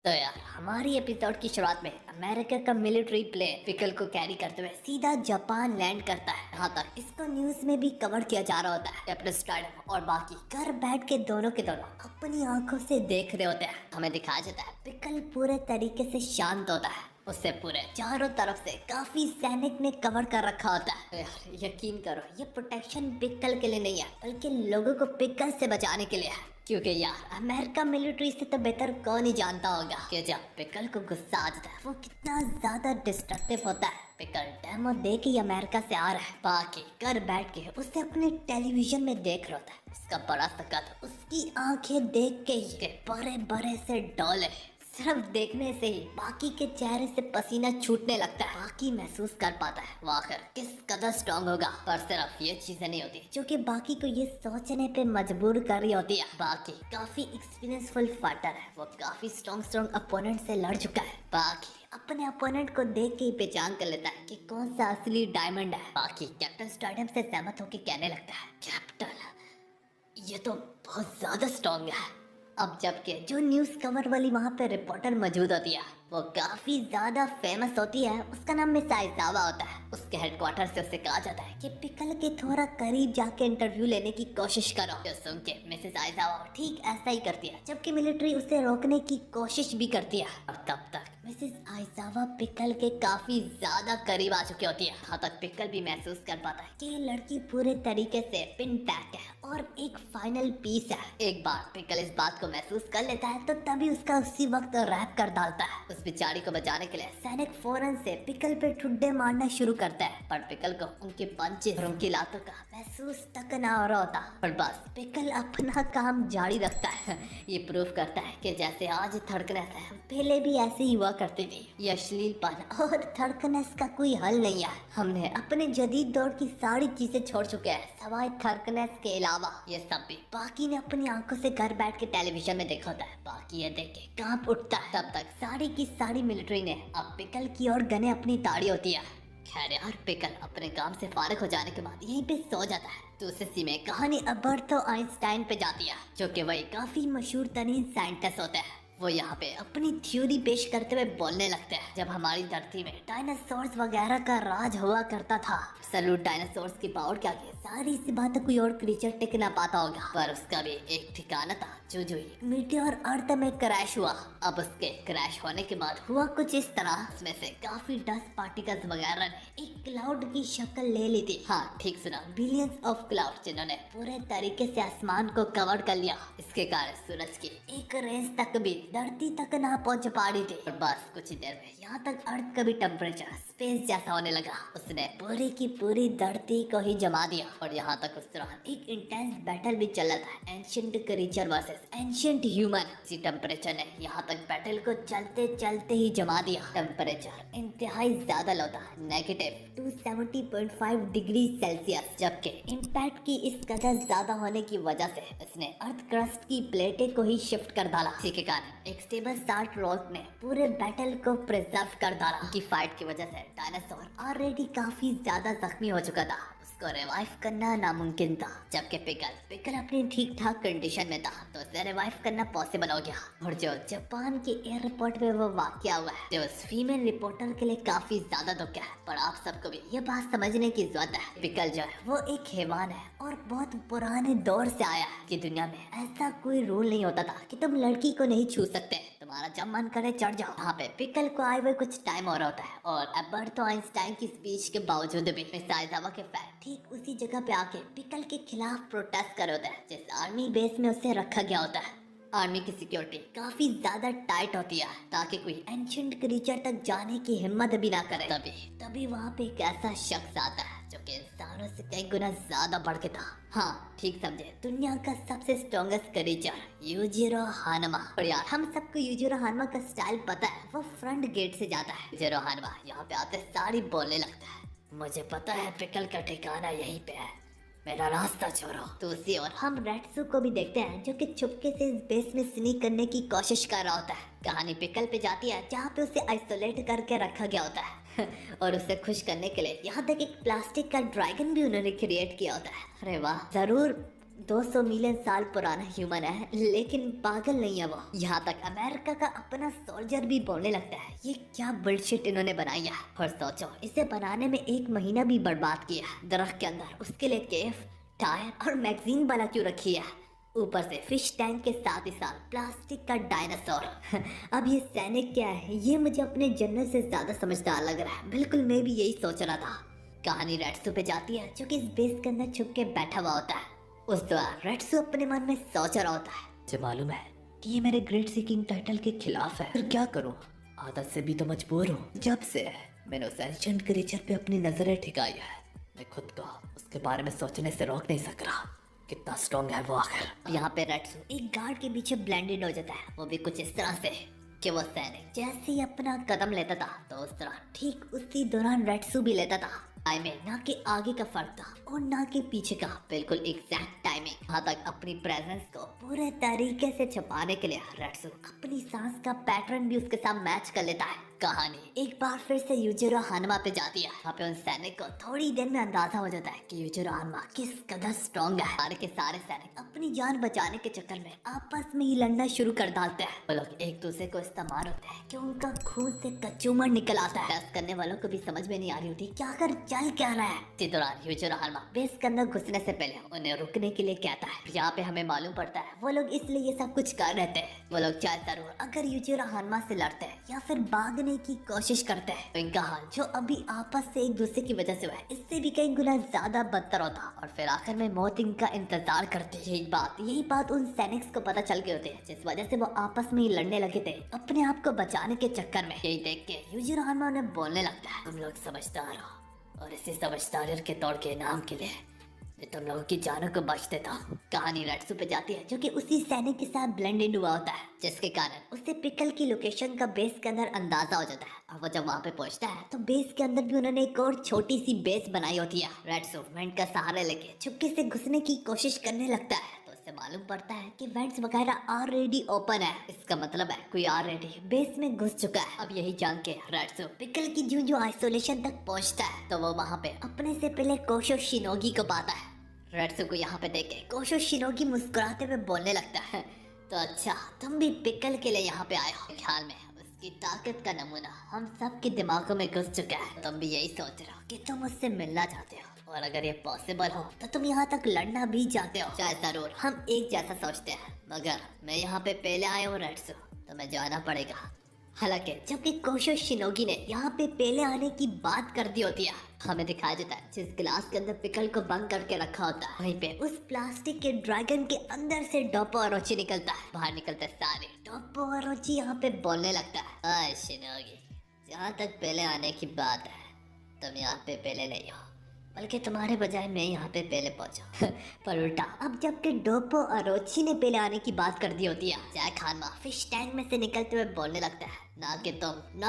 तो यार हमारी एपिसोड की शुरुआत में अमेरिका का मिलिट्री प्लेन पिकल को कैरी करते हुए सीधा जापान लैंड करता है। यहाँ तक इसको न्यूज में भी कवर किया जा रहा होता है। कैप्टन स्टाइडम और बाकी घर बैठ के दोनों अपनी आंखों से देख रहे होते हैं। हमें दिखाया जाता है पिकल पूरे तरीके से शांत होता है। उससे पूरे चारों तरफ से काफी सैनिक ने कवर कर रखा होता है। यार यकीन करो ये प्रोटेक्शन पिकल के लिए नहीं है बल्कि लोगों को पिकल से बचाने के लिए है। क्योंकि यार अमेरिका मिलिट्री से तो बेहतर कौन ही जानता होगा कि जब पिकल को गुस्सा आ जाता है वो कितना ज्यादा डिस्ट्रक्टिव होता है। पिकल डेमो देख ही अमेरिका से आ रहा है, बाकी घर बैठ के उसे अपने टेलीविजन में देख रहा होता है। उसका बड़ा सा कद, उसकी आंखें देख के ही बड़े बड़े से डोले, सिर्फ देखने से ही बाकी के चेहरे से पसीना छूटने लगता है। बाकी महसूस कर पाता है वो आखिर किस कदर स्ट्रॉन्ग होगा। पर सिर्फ ये चीजें नहीं होती जो कि बाकी को ये सोचने पे मजबूर कर रही होती है। बाकी काफी एक्सपीरियंसफुल फाइटर है, वो काफी स्ट्रॉन्ग अपोनेंट से लड़ चुका है। बाकी अपने अपोनेंट को देख के ही पहचान कर लेता है कि कौन सा असली डायमंड है। बाकी कैप्टन स्टाइडम से सहमत होकर कहने लगता है, कैप्टन ये तो बहुत ज्यादा स्ट्रॉन्ग है। अब जबकि जो न्यूज कवर वाली वहाँ पे रिपोर्टर मौजूद होती है वो काफी ज्यादा फेमस होती है। उसका नाम मिस आइजावा होता है। उसके हेडक्वार्टर से उसे कहा जाता है कि पिकल के थोड़ा करीब जाके इंटरव्यू लेने की कोशिश करो। जो सुन के मिसेस आइजावा ठीक ऐसा ही करती है, जबकि मिलिट्री उसे रोकने की कोशिश भी करती है। और तब तक मिसेस आइजावा पिकल के काफी ज्यादा करीब आ चुकी होती है। यहाँ तक पिकल भी महसूस कर पाता है कि ये लड़की पूरे तरीके से पिन पैक है और एक फाइनल पीस है। एक बार पिकल इस बात को महसूस कर लेता है तो तभी उसका उसी वक्त रैप कर डालता है। उस बेचारी को बचाने के लिए सैनिक फौरन से पिकल पे ठुड्डे मारना शुरू करता है, पर पिकल को उनके पंचेस और उनकी लातों का महसूस तक ना हो रहा होता। पर बस पिकल अपना काम जारी रखता है। ये प्रूव करता है कि जैसे आज थर्डनेस है पहले भी ऐसे ही हुआ करती थी। ये अश्लीलपन और थर्डनेस का कोई हल नहीं है। हमने अपने जदीद दौर की सारी चीजें छोड़ चुके हैं सवाए थर्डनेस के अलावा। ये सब भी बाकी ने अपनी आंखों से घर बैठ के टेलीविजन में देखा होता है। बाकी ये देख के कांप उठता है। तब तक सारी की सारी मिलिट्री ने अब पिकल की ओर गने अपनी ताड़ी होती है। खैर यार पिकल अपने काम से फारिग हो जाने के बाद यहीं पे सो जाता है। दूसरी में कहानी अल्बर्टो आइंस्टाइन पे जाती है, जो कि वही काफी मशहूर तरीन साइंटिस्ट होते हैं। वो यहाँ पे अपनी थ्योरी पेश करते हुए बोलने लगते हैं, जब हमारी धरती में डायनासोर्स वगैरह का राज हुआ करता था। सैल्यूट डायनासोर्स की पावर क्या की सारी सी बात कोई और क्रीचर टिक ना पाता होगा, पर उसका भी एक ठिकाना था। जो मीटियोर अर्थ में क्रैश हुआ। अब उसके क्रैश होने के बाद हुआ कुछ इस तरह, उसमें से काफी डस्ट पार्टिकल्स वगैरह ने एक क्लाउड की शक्ल ले ली थी। हाँ ठीक सुना, बिलियंस ऑफ क्लाउड, जिन्होंने पूरे तरीके से आसमान को कवर कर लिया। इसके कारण सूरज की एक रेंज तक भी धरती तक ना पहुंच पा रही थी। और बस कुछ ही देर में यहाँ तक अर्थ का भी टेम्परेचर स्पेस जैसा होने लगा। उसने पूरी की पूरी धरती को ही जमा दिया। और यहाँ तक उस दौरान एक इंटेंस बैटल भी चल रहा था, ancient creature versus ancient human. इसी टेम्परेचर ने यहाँ तक बैटल को चलते चलते ही जमा दिया। टेम्परेचर इंतहाई ज्यादा लो था, -270.5 डिग्री सेल्सियस। जबकि इम्पैक्ट की इस कदर ज्यादा होने की वजह से इसने अर्थ क्रस्ट की प्लेटें को ही शिफ्ट कर डाला। इसी के कारण एक स्टेबल साल्ट रॉक ने पूरे बैटल को प्रिजर्व कर डाला। की फाइट की वजह से डायनासोर ऑलरेडी काफी ज्यादा जख्मी हो चुका था, उसको रिवाइव करना नामुमकिन था। जबकि पिकल अपनी ठीक ठाक कंडीशन में था तो उसे रिवाइव करना पॉसिबल हो गया। और जो जापान के एयरपोर्ट में वो वाकया हुआ है, जो उस फीमेल रिपोर्टर के लिए काफी ज्यादा दुख है। पर आप सबको भी ये बात समझने की जरूरत है, पिकल जो है वो एक हैवान है और बहुत पुराने दौर से आया है कि दुनिया में ऐसा कोई रूल नहीं होता था कि तुम लड़की को नहीं छू सकते, तुम्हारा जब मन करे चढ़ जाओ। यहाँ पे पिकल को आए हुए कुछ टाइम और होता है और अल्बर्टो आइंस्टाइन की स्पीच के बावजूद भी मिस आइजावा के फैन ठीक उसी जगह पे आके पिकल के खिलाफ प्रोटेस्ट कर होता है, जिस आर्मी बेस में उसे रखा गया होता है। आर्मी की सिक्योरिटी काफी ज्यादा टाइट होती है ताकि कोई एंशिएंट क्रीचर तक जाने की हिम्मत भी ना करे। तभी वहाँ पे एक ऐसा शख्स आता है जो कि इंसानों से कई गुना ज्यादा बढ़ के था। हाँ ठीक समझे, दुनिया का सबसे स्ट्रॉन्गेस्ट क्रीचर यूजिरो हानमा। और यार हम सबको यूजिरो हानमा का स्टाइल पता है, वो फ्रंट गेट से जाता है। यूजिरो हानमा यहाँ पे आते सारी बोलने लगता है, मुझे पता है पिकल का ठिकाना यहीं पे है, मेरा रास्ता छोड़ो। तो उसी और हम रेड्सू को भी देखते हैं जो कि चुपके से इस बेस में स्नीक करने की कोशिश कर रहा होता है। कहानी पिकल पे जाती है जहाँ पे उसे आइसोलेट करके रखा गया होता है और उसे खुश करने के लिए यहाँ तक एक प्लास्टिक का ड्रैगन भी उन्होंने क्रिएट किया होता है। अरे वाह, जरूर 200 मिलियन साल पुराना ह्यूमन है, लेकिन पागल नहीं है वो। यहाँ तक अमेरिका का अपना सोल्जर भी बोलने लगता है ये क्या बुलशिट इन्होंने बनाई है। और सोचो इसे बनाने में 1 महीना भी बर्बाद किया। दरख्त के अंदर उसके लिए केफ, टायर और मैगजीन वाला क्यों रखी है, ऊपर से फिश टैंक के साथ ही साथ प्लास्टिक का डायनासोर। अब ये सैनिक क्या है, ये मुझे अपने जनरल से ज्यादा समझदार लग रहा है। बिल्कुल मैं भी यही सोच रहा था। कहानी रेड्सू पे जाती है जो कि इस बेस के अंदर छुप के बैठा हुआ होता है। उस दौरान रेड्सू अपने मन में सोच रहा होता है मुझे मालूम है कि ये मेरे ग्रेट सीकिंग टाइटल के खिलाफ है, फिर क्या करूं, आदत से भी तो मजबूर हूँ। जब से मैंने उस एंशिएंट क्रीचर पे अपनी नजरें ठिकाई है, मैं खुद को उसके बारे में सोचने से रोक नहीं सक रहा। कितना स्ट्रॉन्ग है वो आखिर। यहाँ पे रेड्सू एक गार्ड के पीछे ब्लेंडेड हो जाता है, वो भी कुछ इस तरह से कि वो सैनिक जैसे ही अपना कदम लेता था तो उस तरह ठीक उसी दौरान रेड्सू भी लेता था। टाइमिंग ना कि आगे का फर्क था और ना कि पीछे का, बिल्कुल एग्जैक्ट टाइमिंग। यहाँ तक अपनी प्रेजेंस को पूरे तरीके से छुपाने के लिए रेड्सू अपनी सांस का पैटर्न भी उसके साथ मैच कर लेता है। कहानी एक बार फिर से यूजिरो हानमा पे जाती है। वहाँ पे उन सैनिक को थोड़ी देर में अंदाजा हो जाता है कि यूजिरो हानमा किस कदर स्ट्रॉन्ग है। सारे के सारे सैनिक अपनी जान बचाने के चक्कर में आपस में ही लड़ना शुरू कर डालते हैं। वो लोग एक दूसरे को इस्तेमाल होते हैं कि उनका खून से कचूमर निकल आता है। टेस्ट करने वालों को भी समझ में नहीं आ रही होती क्या कर चल क्या रहा है। इसी दौरान यूजिरो हानमा बेस के अंदर घुसने से पहले उन्हें रुकने के लिए कहता है। यहाँ पे हमें मालूम पड़ता है वो लोग इसलिए ये सब कुछ कर रहे थे। वो लोग चाहे जरूर अगर यूजिरो हानमा से लड़ते हैं या फिर भागने की कोशिश करते हैं तो इनका हाल जो अभी आपस से एक दूसरे की वजह से हुआ है इससे भी कई गुना ज्यादा बदतर होता और फिर आखिर में मौत इनका इंतजार करते। यही बात उन सैनिक्स को पता चल गए होते हैं जिस वजह से वो आपस में ही लड़ने लगे थे अपने आप को बचाने के चक्कर में। यही देख के यूजिरो हानमा उन्हें बोलने लगता है तुम लोग समझदार हो और इसी समझदारी के तौर के इनाम के लिए मैं तुम लोगों की जानों को बख्श देता हूँ। कहानी रेड्सू पे जाती है जो कि उसी सैनिक के साथ ब्लेंडेड हुआ होता है, जिसके कारण उसे पिकल की लोकेशन का बेस के अंदर अंदाजा हो जाता है। और वो जब वहाँ पे पहुँचता है तो बेस के अंदर भी उन्होंने एक और छोटी सी बेस बनाई होती है। रेड्सू वेंट का सहारा लेके चुपके से घुसने की कोशिश करने लगता है तो उससे मालूम पड़ता है कि वेंट्स वगैरह ऑलरेडी ओपन है। इसका मतलब है कोई ऑलरेडी बेस में घुस चुका है। अब यही जान के रेड्सू पिकल की जो आइसोलेशन तक पहुँचता है तो वो वहाँ पे अपने से पहले कोशो शिनोगी को पाता है। रेड्सू को यहाँ पे देखे कोशो शिनोगी मुस्कुराते हुए बोलने लगता है तो अच्छा तुम भी पिकल के लिए यहाँ पे आए हो। ख्याल में उसकी ताकत का नमूना हम सब के दिमागों में घुस चुका है। तुम भी यही सोच रहे हो कि तुम उससे मिलना चाहते हो और अगर ये पॉसिबल हो तो तुम यहाँ तक लड़ना भी चाहते हो। चाहे जरूर हम एक जैसा सोचते हैं मगर मैं यहाँ पे पहले आया हूँ रेड्सू, तो मैं जाना पड़ेगा। हालांकि जबकि कोशो शिनोगी ने यहाँ पे पहले आने की बात कर दी होती है, हमें दिखाया जाता है जिस गिलास के अंदर पिकल को बंद करके रखा होता है वहीं पे उस प्लास्टिक के ड्रैगन के अंदर से डोपो अरोची निकलता है। बाहर निकलते सारे डोपो अरोची यहाँ पे बोलने लगता है हाय शिनोगी, जहाँ तक पहले आने की बात है तुम यहाँ पे पहले नहीं हो बल्कि तुम्हारे बजाय मैं यहाँ पे पहले पहुंचा। पर उल्टा अब जबकि डोपो अरोची ने पहले आने की बात कर दी होती है, जैक हानमा फिश टैंक में से निकलते हुए बोलने लगता है ना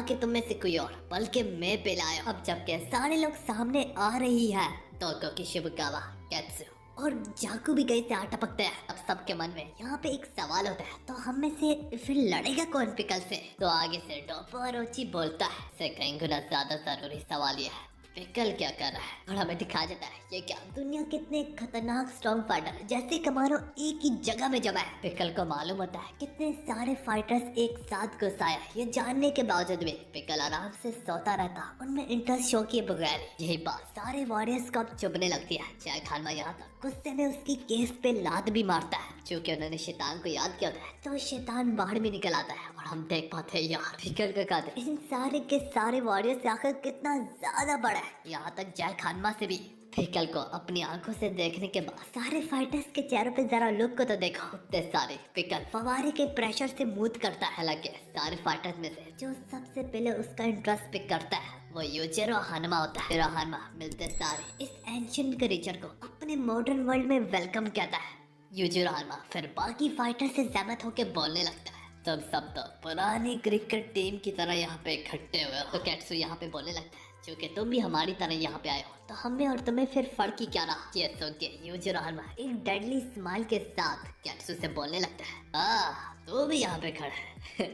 कि तुम में से कोई और बल्कि मैं पहले आया। अब जबकि सारे लोग सामने आ रही है तो की शिबुकावा, केत्सु और जाकू भी कहीं से आ टपकते हैं। अब सबके मन में यहाँ पे एक सवाल होता है तो हम में से फिर लड़ेगा कौन पिकल से। तो आगे से डोपो अरोची बोलता है से कहीं गुना ज्यादा जरूरी सवाल ये है पिकल क्या कर रहा है। और हमें दिखाया जाता है ये क्या दुनिया कितने खतरनाक स्ट्रॉन्ग फाइटर जैसे कमानो एक ही जगह में जमा है। पिकल को मालूम होता है कितने सारे फाइटर्स एक साथ घुस आया। ये जानने के बावजूद भी पिकल आराम से सोता रहता, उनमें इंटरेस्ट शो किए बगैर। यही बात सारे वॉरियर्स को अब चुभने लगती है। जैक हानमा यहाँ तक गुस्से में उसकी केस पे लात भी मारता है। चूंकि उन्होंने शैतान को याद किया होता है तो शैतान बाहर भी निकल आता है और हम देख पाते हैं यार पिकल का कातिल इन सारे के सारे वॉरियर्स से आकर कितना ज्यादा बड़ा है। यहाँ तक जैक हानमा से भी। पिकल को अपनी आंखों से देखने के बाद सारे फाइटर्स के चेहरों पे जरा लुक को तो देखो, इतने सारे। पिकल फवारे के प्रेशर से मूव करता है। हालांकि सारे फाइटर्स में से जो सबसे पहले उसका इंटरेस्ट पिक करता है वो यूजिरो हानमा होता है। यूजिरो हानमा मिलते सारे इस एंशिएंट क्रीचर को अपने मॉडर्न वर्ल्ड में वेलकम कहता है। यूजिरो हानमा फिर बाकी फाइटर से सहमत होकर बोलने लगता है तुम सब तो पुरानी क्रिकेट टीम की तरह यहाँ पे इकट्ठे हुए हो। तो केत्सु यहाँ पे बोलने लगता है क्योंकि तुम भी हमारी तरह यहाँ पे आए हो तो हमें और तुम्हें फिर फर्क ही क्या रहा। ये सुन के यूजिरो हानमा एक डेडली स्माइल के साथ केत्सु से बोलने लगता है तू भी यहाँ पे खड़ा है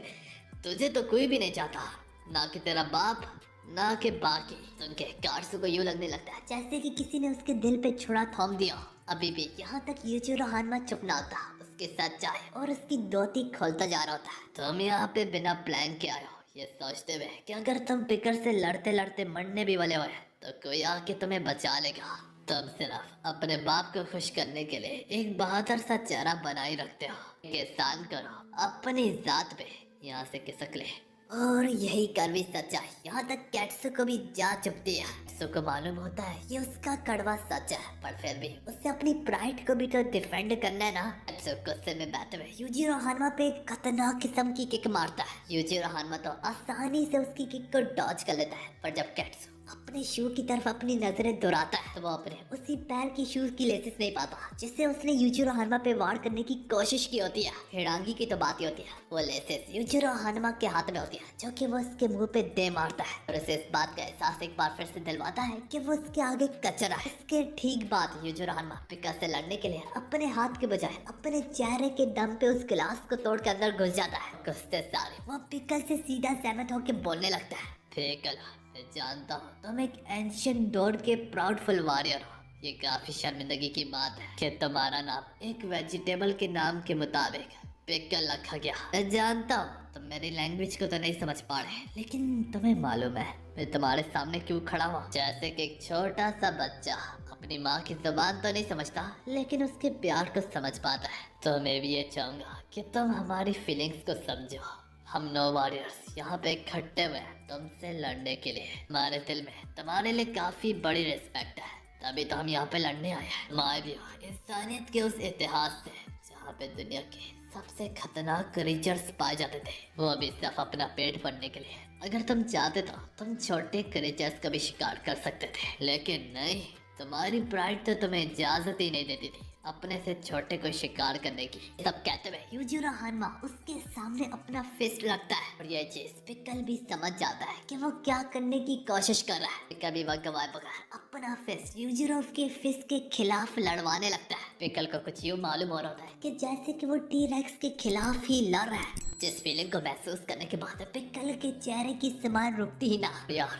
तुझे तो कोई भी नहीं चाहता, ना कि तेरा बाप ना कि बाकी। सुन के केत्सु को यूँ लगने लगता है जैसे कि किसी ने उसके दिल पे छुरा थोम दिया। अभी भी यहाँ तक यूजिरो हानमा चुप ना होता, उसके साथ जाए और उसकी धोती खोलता जा रहा होता। तुम यहाँ पे बिना प्लान के आए हो, ये सोचते हुए कि अगर तुम पिकर से लड़ते लड़ते मरने भी वाले हो तो कोई आके तुम्हें बचा लेगा। तुम सिर्फ अपने बाप को खुश करने के लिए एक बहादुर सा चेहरा बनाए रखते हो। एक एहसान करो अपनी जात पे, यहाँ से खिसक ले। और यही कड़वी सच्चाई यहाँ तक कैट्सू को भी जा चुपती है। कैट्सू को मालूम होता है ये उसका कड़वा सच है, पर फिर भी उसे अपनी प्राइड को भी तो डिफेंड करना है ना। कैट्सू गुस्से में बैठे हुए यूजिरो हानमा पे खतरनाक किस्म की किक मारता है। यूजिरो हानमा तो आसानी से उसकी किक को डॉज कर लेता है, पर जब कैट्सू अपने शू की तरफ अपनी नजरें दोहराता है तो वो अपने उसी पैर की शूज की लेसेस नहीं पाता जिससे उसने यूजिरो हानमा पे वार करने की कोशिश की होती है। हिडांगी की तो बात ही होती है, वो लेसेस यूजिरो हानमा के हाथ में होती है जो कि वो उसके मुंह पे दे मारता है और उसे इस बात का एहसास एक बार फिर से दिलवाता है कि वो उसके आगे कचरा है। इसके ठीक बाद यूजिरो हानमा पिका से लड़ने के लिए अपने हाथ के बजाय अपने चेहरे के दम पे उस गिलास को तोड़ के अंदर घुस जाता है। घुसते सारे वो पिकल से सीधा सहमत होकर बोलने लगता है, पिकल मैं जानता हूँ तुम एक एंशियंट डॉग के प्राउडफुल वॉरियर हो। ये काफी शर्मिंदगी की बात है कि तुम्हारा नाम एक वेजिटेबल के नाम के मुताबिक पिकल रखा गया। मैं जानता हूँ तुम मेरी लैंग्वेज को तो नहीं समझ पा रहे, लेकिन तुम्हें मालूम है मैं तुम्हारे सामने क्यों खड़ा हुआ। जैसे कि एक छोटा सा बच्चा अपनी माँ की जुबान तो नहीं समझता लेकिन उसके प्यार को समझ पाता है, तो मैं भी ये चाहूंगा कि तुम हमारी फीलिंग्स को समझो। हम नो वॉरियर्स यहाँ पे इकट्ठे हुए तुमसे लड़ने के लिए। हमारे दिल में तुम्हारे लिए काफी बड़ी रिस्पेक्ट है, तभी तो हम यहाँ पे लड़ने आए हैं। माय भी इंसानियत के उस इतिहास से जहाँ पे दुनिया के सबसे खतरनाक क्रीचर्स पाए जाते थे, वो भी सिर्फ अपना पेट भरने के लिए। अगर तुम चाहते तो तुम छोटे क्रीचर्स का भी शिकार कर सकते थे, लेकिन नहीं, तुम्हारी प्राइड तो तुम्हें इजाजत ही नहीं देती थी अपने से छोटे को शिकार करने की। सब कहते हुए यूजिरो हानमा उसके सामने अपना फिस्ट रखता है और ये चीज पिकल भी समझ जाता है कि वो क्या करने की कोशिश कर रहा है। पिकल भी वक्त गवाए बगैर अपना फिस्ट यूजिरो के फिस्ट के खिलाफ लड़वाने लगता है। पिकल को कुछ यूँ मालूम हो रहा होता है कि जैसे कि वो टी-रेक्स के खिलाफ ही लड़ रहा है। जिस फीलिंग को महसूस करने के बाद पिकल के चेहरे की स्माइल रुकती ही ना। यार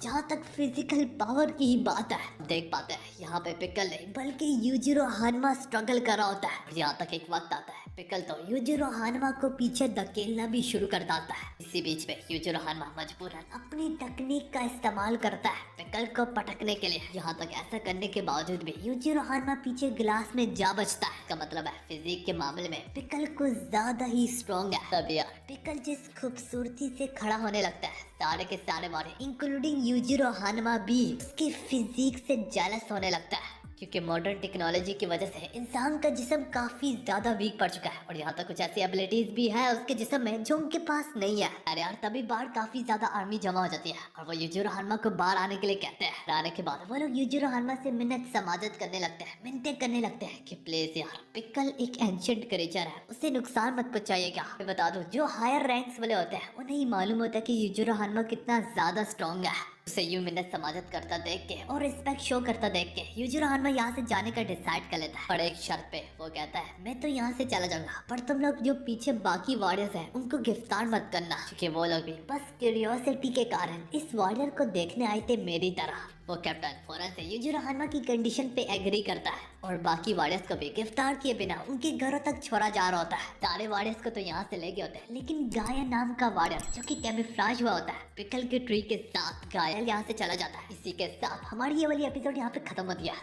जहाँ तक फिजिकल पावर की ही बात है, देख पाते हैं यहाँ पे पिकल नहीं बल्कि यूजिरो हानमा स्ट्रगल कर रहा होता है। यहाँ तक एक वक्त आता है पिकल तो यूजिरो हानमा को पीछे धकेलना भी शुरू कर देता है। इसी बीच में यूजिरो हानमा मजबूरन अपनी टेक्निक का इस्तेमाल करता है पिकल को पटकने के लिए। यहाँ तक ऐसा करने के बावजूद भी यूजिरो हानमा पीछे गिलास में जा बचता है। इसका मतलब है फिजिक के मामले में पिकल को ज्यादा ही स्ट्रॉन्ग है। तब यार पिकल जिस खूबसूरती से खड़ा होने लगता है, सारे के सारे वाले इंक्लूडिंग यूजिरो हानमा भी उसकी फिजिक से जेलस होने लगता है, क्योंकि मॉडर्न टेक्नोलॉजी की वजह से इंसान का जिस्म काफी ज्यादा वीक पड़ चुका है और यहाँ तक कुछ ऐसी एबिलिटीज भी है उसके जिस्म में जो उनके पास नहीं है। अरे यार तभी बाहर काफी ज्यादा आर्मी जमा हो जाती है और वो यूजिरो हानमा को बाहर आने के लिए कहते हैं। आने के बाद वो लोग यूजिरो हानमा से मिन्नत समाजत करने लगते हैं, मिन्नतें करने लगते हैं कि प्लीज यार पिकल एक एंशिएंट क्रीचर है, उसे नुकसान मत पहुंचाइएगा। मैं बता दूं जो हायर रैंक्स वाले होते हैं उन्हें ही मालूम होता है कि यूजिरो हानमा कितना ज्यादा स्ट्रॉन्ग है। उसे यूं मिन्नत समाजत करता देख के और रिस्पेक्ट शो करता देख के यूजिरो हानमा यहाँ से जाने का डिसाइड कर लेता है। पर एक शर्त पे वो कहता है मैं तो यहाँ से चला जाऊंगा, पर तुम लोग जो पीछे बाकी वॉरियर्स हैं उनको गिरफ्तार मत करना, क्योंकि वो लोग भी बस क्यूरियोसिटी के कारण इस वॉरियर को देखने आए थे मेरी तरह। वो कैप्टन फौरन से यूजिरो हानमा की कंडीशन पे एग्री करता है और बाकी वॉरियर्स को भी गिरफ्तार किए बिना उनके घरों तक छोड़ा जा रहा होता है। सारे वॉरियर्स को तो यहाँ से ले गए होते हैं, लेकिन गाया नाम का वॉरियर जो कि कैमोफ्लेज हुआ होता है पिकल के ट्री के साथ, गायल यहाँ से चला जाता है। इसी के साथ हमारी ये वाली एपिसोड यहाँ पे खत्म होती है।